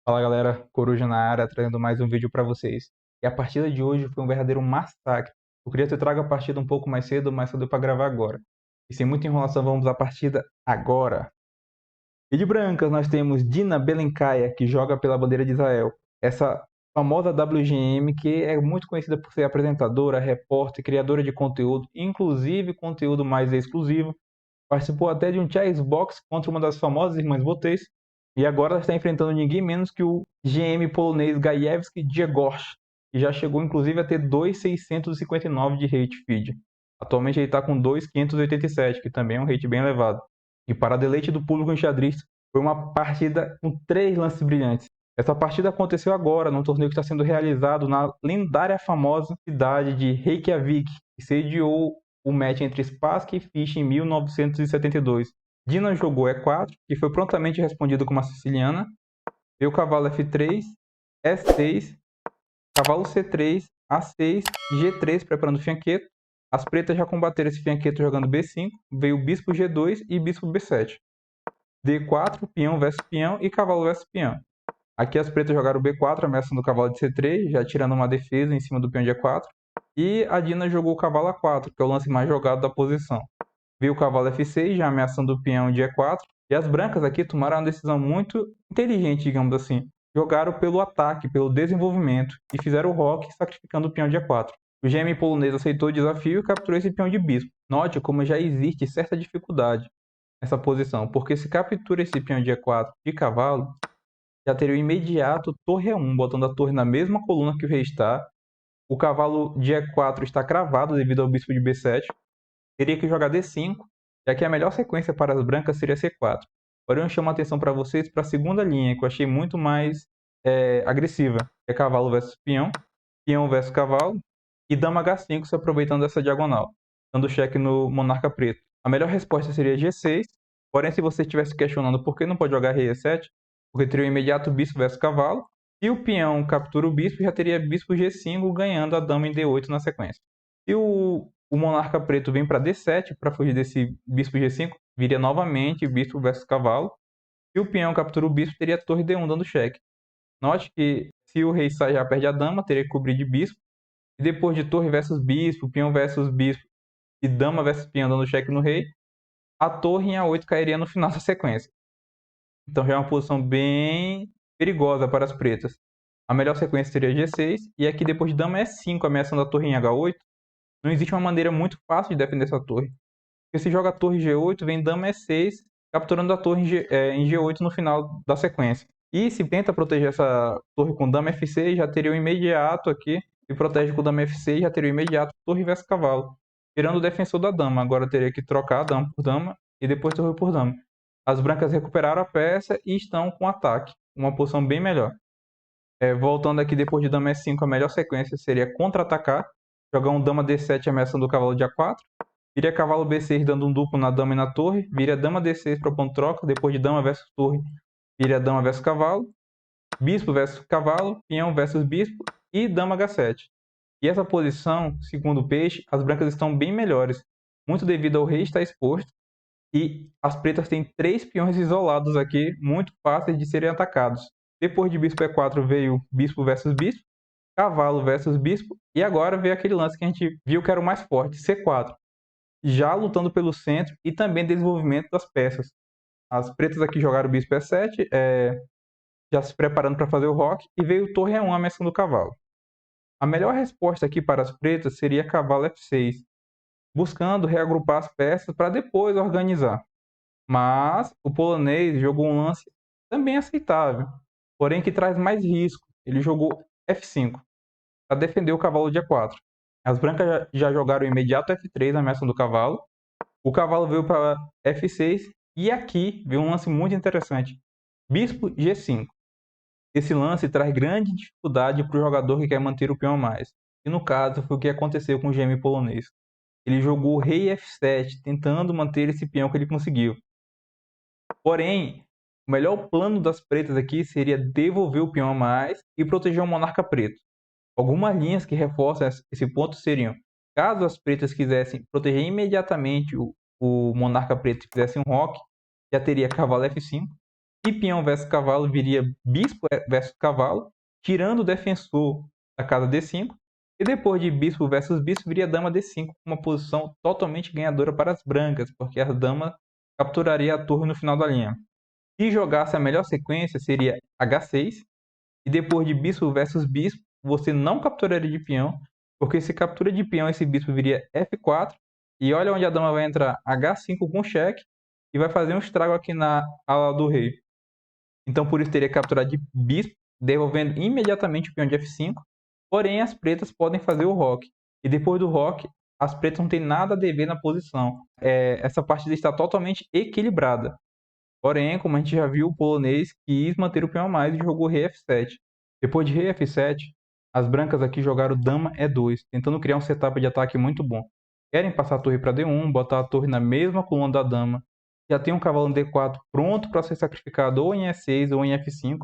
Fala galera, Coruja na área, trazendo mais um vídeo para vocês. E a partida de hoje foi um verdadeiro massacre. Eu queria ter trago a partida um pouco mais cedo, mas só deu para gravar agora. E sem muita enrolação, vamos à partida agora. E de brancas nós temos Dina Belencaia, que joga pela bandeira de Israel. Essa famosa WGM, que é muito conhecida por ser apresentadora, repórter, criadora de conteúdo, inclusive conteúdo mais exclusivo. Participou até de um chess box contra uma das famosas irmãs Botez. E agora ela está enfrentando ninguém menos que o GM polonês Gajewski Dziegorz, que já chegou inclusive a ter 2.659 de rate feed. Atualmente ele está com 2.587, que também é um rate bem elevado. E para deleite do público em xadrez, foi uma partida com 3 lances brilhantes. Essa partida aconteceu agora, num torneio que está sendo realizado na lendária famosa cidade de Reykjavik, que sediou o match entre Spassky e Fischer em 1972. Dina jogou E4, que foi prontamente respondido com uma siciliana. Veio o cavalo F3, S6, cavalo C3, A6, G3 preparando o fianqueto. As pretas já combateram esse fianqueto jogando B5. Veio o bispo G2 e bispo B7. D4, peão versus peão e cavalo versus peão. Aqui as pretas jogaram B4, ameaçando o cavalo de C3, já tirando uma defesa em cima do peão de E4. E a Dina jogou o cavalo A4, que é o lance mais jogado da posição. Veio o cavalo F6, já ameaçando o peão de E4. E as brancas aqui tomaram uma decisão muito inteligente, digamos assim. Jogaram pelo ataque, pelo desenvolvimento, e fizeram o roque, sacrificando o peão de E4. O GM polonês aceitou o desafio e capturou esse peão de bispo. Note como já existe certa dificuldade nessa posição, porque se captura esse peão de E4 de cavalo, já teria o imediato torre E1, botando a torre na mesma coluna que o rei está. O cavalo de E4 está cravado devido ao bispo de B7. Teria que jogar D5, já que a melhor sequência para as brancas seria C4. Porém, eu chamo a atenção para vocês para a segunda linha, que eu achei muito mais agressiva. É cavalo versus peão, peão versus cavalo, e dama H5 se aproveitando dessa diagonal, dando cheque no monarca preto. A melhor resposta seria G6, porém se você estivesse questionando por que não pode jogar rei E7, porque teria o imediato bispo versus cavalo, se o peão captura o bispo, já teria bispo G5 ganhando a dama em D8 na sequência. Se o monarca preto vem para D7 para fugir desse bispo G5, viria novamente bispo versus cavalo. Se o peão captura o bispo, teria torre D1 dando cheque. Note que se o rei sai já perde a dama, teria que cobrir de bispo. E depois de torre versus bispo, peão versus bispo e dama versus peão dando cheque no rei, a torre em A8 cairia no final da sequência. Então já é uma posição bem perigosa para as pretas. A melhor sequência seria G6, e aqui depois de dama E5 ameaçando a torre em H8, não existe uma maneira muito fácil de defender essa torre. Porque se joga a torre G8, vem dama E6, capturando a torre em G8 no final da sequência. E se tenta proteger essa torre com dama F6, já teria o imediato aqui. Se protege com dama F6, já teria o imediato torre versus cavalo. Tirando o defensor da dama. Agora teria que trocar dama por dama e depois torre por dama. As brancas recuperaram a peça e estão com ataque. Uma posição bem melhor. Voltando aqui depois de dama E5, a melhor sequência seria contra-atacar. Jogar um dama D7 ameaçando o cavalo de A4. Viria cavalo B6 dando um duplo na dama e na torre. Viria dama D6 propondo troca. Depois de dama versus torre, viria dama versus cavalo. Bispo versus cavalo. Peão versus bispo. E dama H7. E essa posição, segundo o peixe, as brancas estão bem melhores. Muito devido ao rei estar exposto. E as pretas têm 3 peões isolados aqui, muito fáceis de serem atacados. Depois de bispo E4 veio bispo versus bispo. Cavalo versus bispo. E agora veio aquele lance que a gente viu que era o mais forte, C4. Já lutando pelo centro e também desenvolvimento das peças. As pretas aqui jogaram o bispo E7, já se preparando para fazer o roque, e veio torre E1 ameaçando o cavalo. A melhor resposta aqui para as pretas seria cavalo F6, buscando reagrupar as peças para depois organizar. Mas o polonês jogou um lance também aceitável, porém que traz mais risco. Ele jogou F5 para defender o cavalo de E4. As brancas já jogaram o imediato F3, ameaçando o cavalo. O cavalo veio para F6 e aqui veio um lance muito interessante. Bispo G5. Esse lance traz grande dificuldade para o jogador que quer manter o peão a mais. E no caso foi o que aconteceu com o GM polonês. Ele jogou rei F7, tentando manter esse peão que ele conseguiu. Porém, o melhor plano das pretas aqui seria devolver o peão a mais e proteger o monarca preto. Algumas linhas que reforçam esse ponto seriam: caso as pretas quisessem proteger imediatamente o monarca preto e fizessem um roque, já teria cavalo F5. E peão versus cavalo viria bispo versus cavalo, tirando o defensor da casa D5. E depois de bispo versus bispo, viria dama D5, uma posição totalmente ganhadora para as brancas, porque a dama capturaria a torre no final da linha. Se jogasse a melhor sequência, seria H6, e depois de bispo versus bispo, você não capturaria de peão, porque se captura de peão, esse bispo viria F4, e olha onde a dama vai entrar, H5 com cheque, e vai fazer um estrago aqui na ala do rei. Então por isso teria que capturar de bispo, devolvendo imediatamente o peão de F5, porém as pretas podem fazer o roque, e depois do roque, as pretas não têm nada a dever na posição. Essa partida está totalmente equilibrada. Porém, como a gente já viu, o polonês quis manter o peão a mais e jogou rei F7. Depois de rei F7, as brancas aqui jogaram dama E2, tentando criar um setup de ataque muito bom. Querem passar a torre para D1, botar a torre na mesma coluna da dama. Já tem um cavalo no D4 pronto para ser sacrificado ou em E6 ou em F5.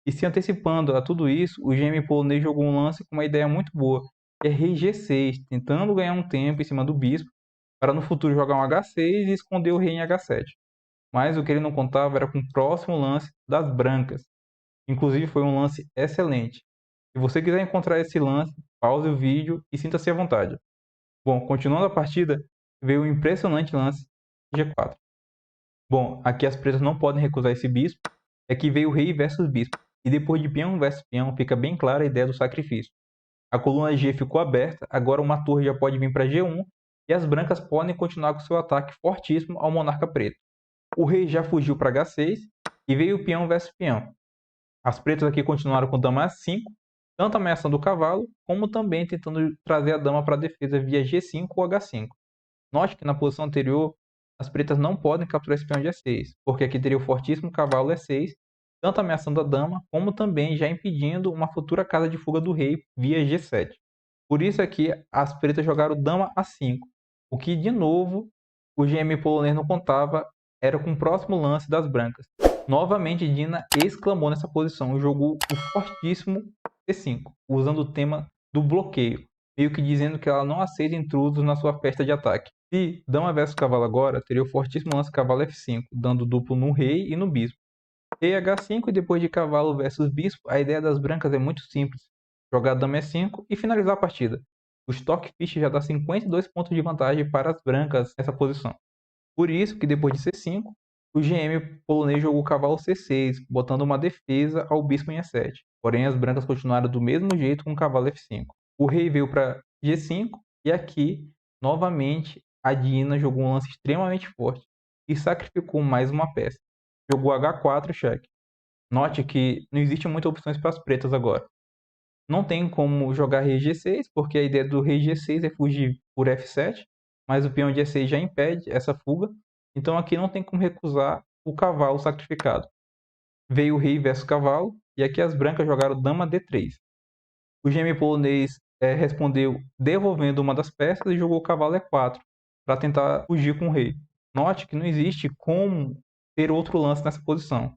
E se antecipando a tudo isso, o GM polonês jogou um lance com uma ideia muito boa, que é rei G6, tentando ganhar um tempo em cima do bispo, para no futuro jogar um H6 e esconder o rei em H7. Mas o que ele não contava era com o próximo lance das brancas. Inclusive foi um lance excelente. Se você quiser encontrar esse lance, pause o vídeo e sinta-se à vontade. Bom, continuando a partida, veio o impressionante lance G4. Bom, aqui as pretas não podem recusar esse bispo. Aqui veio o rei versus bispo. E depois de peão versus peão, fica bem clara a ideia do sacrifício. A coluna G ficou aberta, agora uma torre já pode vir para G1 e as brancas podem continuar com seu ataque fortíssimo ao monarca preto. O rei já fugiu para H6 e veio o peão versus peão. As pretas aqui continuaram com dama A5, tanto ameaçando o cavalo, como também tentando trazer a dama para a defesa via G5 ou H5. Note que na posição anterior, as pretas não podem capturar esse peão de E6, porque aqui teria o fortíssimo cavalo E6, tanto ameaçando a dama, como também já impedindo uma futura casa de fuga do rei via G7. Por isso aqui, as pretas jogaram dama A5, o que, de novo, o GM polonês não contava, era com o próximo lance das brancas. Novamente, Dina exclamou nessa posição e jogou o fortíssimo C5, usando o tema do bloqueio, meio que dizendo que ela não aceita intrusos na sua festa de ataque. Se dama versus cavalo agora, teria o fortíssimo lance cavalo F5, dando duplo no rei e no bispo. Rei H5 e depois de cavalo versus bispo, a ideia das brancas é muito simples. Jogar dama E5 e finalizar a partida. O Stockfish já dá 52 pontos de vantagem para as brancas nessa posição. Por isso que depois de C5, o GM polonês jogou o cavalo C6, botando uma defesa ao bispo em E7. Porém, as brancas continuaram do mesmo jeito com o cavalo F5. O rei veio para G5 e aqui, novamente, a Dina jogou um lance extremamente forte e sacrificou mais uma peça. Jogou H4 cheque. Note que não existe muitas opções para as pretas agora. Não tem como jogar rei G6, porque a ideia do rei G6 é fugir por F7, mas o peão de E6 já impede essa fuga, então aqui não tem como recusar o cavalo sacrificado. Veio o rei versus cavalo, e aqui as brancas jogaram dama D3. O GM polonês respondeu devolvendo uma das peças e jogou o cavalo E4, para tentar fugir com o rei. Note que não existe como ter outro lance nessa posição.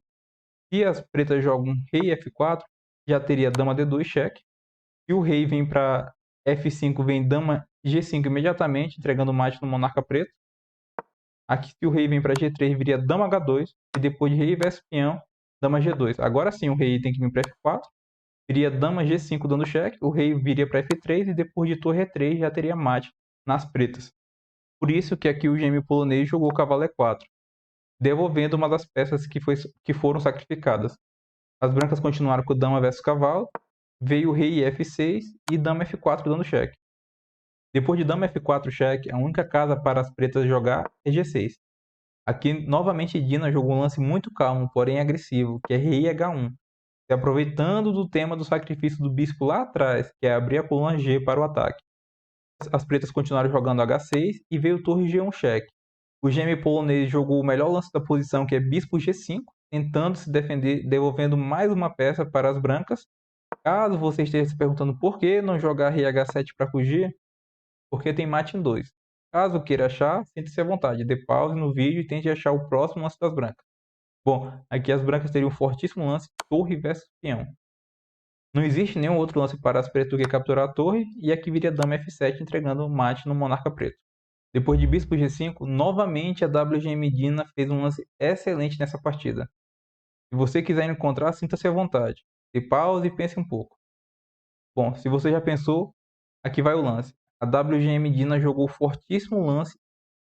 Se as pretas jogam rei F4, já teria dama D2 cheque. Se o rei vem para F5, vem dama G5 imediatamente, entregando mate no monarca preto. Aqui, se o rei vem para G3, viria dama H2. E depois de rei versus peão, dama G2. Agora sim, o rei tem que vir para F4. Viria dama G5 dando cheque. O rei viria para F3 e depois de torre E3 já teria mate nas pretas. Por isso que aqui o GM polonês jogou o cavalo E4, devolvendo uma das peças que foram sacrificadas. As brancas continuaram com dama versus cavalo. Veio o rei F6 e dama F4 dando cheque. Depois de dama F4 cheque, a única casa para as pretas jogar é G6. Aqui, novamente, Dina jogou um lance muito calmo, porém agressivo, que é rei H1. Se aproveitando do tema do sacrifício do bispo lá atrás, que é abrir a coluna G para o ataque. As pretas continuaram jogando H6 e veio torre G1 cheque. O GM polonês jogou o melhor lance da posição, que é bispo G5, tentando se defender, devolvendo mais uma peça para as brancas. Caso você esteja se perguntando por que não jogar rei H7 para fugir, porque tem mate em 2. Caso queira achar, sinta-se à vontade, dê pause no vídeo e tente achar o próximo lance das brancas. Bom, aqui as brancas teriam um fortíssimo lance, torre versus peão. Não existe nenhum outro lance para as pretas do que capturar a torre, e aqui viria dama F7 entregando mate no monarca preto. Depois de bispo G5, novamente a WGM Dina fez um lance excelente nessa partida. Se você quiser encontrar, sinta-se à vontade. Dê pausa e pense um pouco. Bom, se você já pensou, aqui vai o lance. A WGM Dina jogou o fortíssimo lance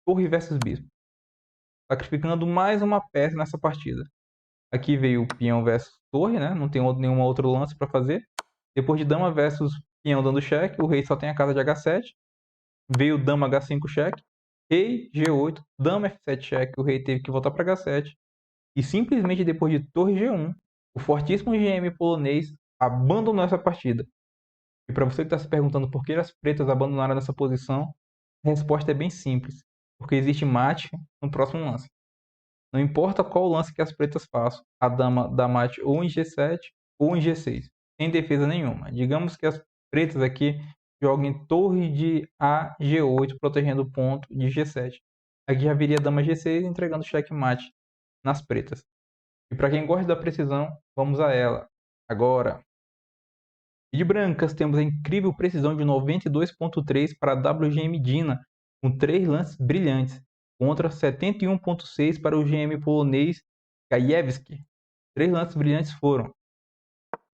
Torre versus Bispo, sacrificando mais uma peça nessa partida. Aqui veio o peão versus torre, né? Não tem nenhum outro lance para fazer. Depois de dama versus peão dando cheque, o rei só tem a casa de H7. Veio dama H5 cheque, rei G8, dama F7 cheque, o rei teve que voltar para H7. E simplesmente depois de torre G1, o fortíssimo GM polonês abandonou essa partida. E para você que está se perguntando por que as pretas abandonaram essa posição, a resposta é bem simples. Porque existe mate no próximo lance. Não importa qual lance que as pretas façam, a dama dá mate ou em G7 ou em G6, sem defesa nenhuma. Digamos que as pretas aqui joguem torre de A G8, protegendo o ponto de G7. Aqui já viria dama G6, entregando checkmate nas pretas. E para quem gosta da precisão, vamos a ela. Agora, de brancas, temos a incrível precisão de 92.3 para a WGM Dina, com 3 lances brilhantes, contra 71.6 para o GM polonês Gajewski. 3 lances brilhantes foram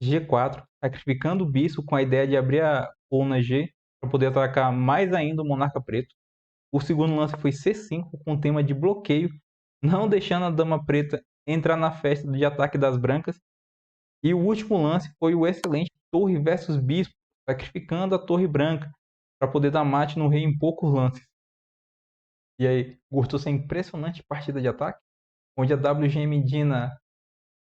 G4, sacrificando o bispo com a ideia de abrir a coluna G para poder atacar mais ainda o monarca preto. O segundo lance foi C5, com o tema de bloqueio, não deixando a dama preta entrar na festa de ataque das brancas. E o último lance foi o excelente torre versus bispo, sacrificando a torre branca para poder dar mate no rei em poucos lances. E aí, gostou essa impressionante partida de ataque? Onde a WGM Dina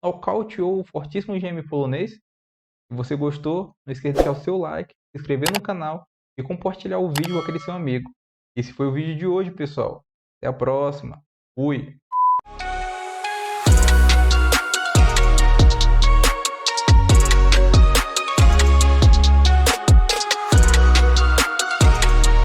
nocauteou o fortíssimo GM polonês? Se você gostou, não esqueça de deixar o seu like, se inscrever no canal e compartilhar o vídeo com aquele seu amigo. Esse foi o vídeo de hoje, pessoal. Até a próxima. Fui!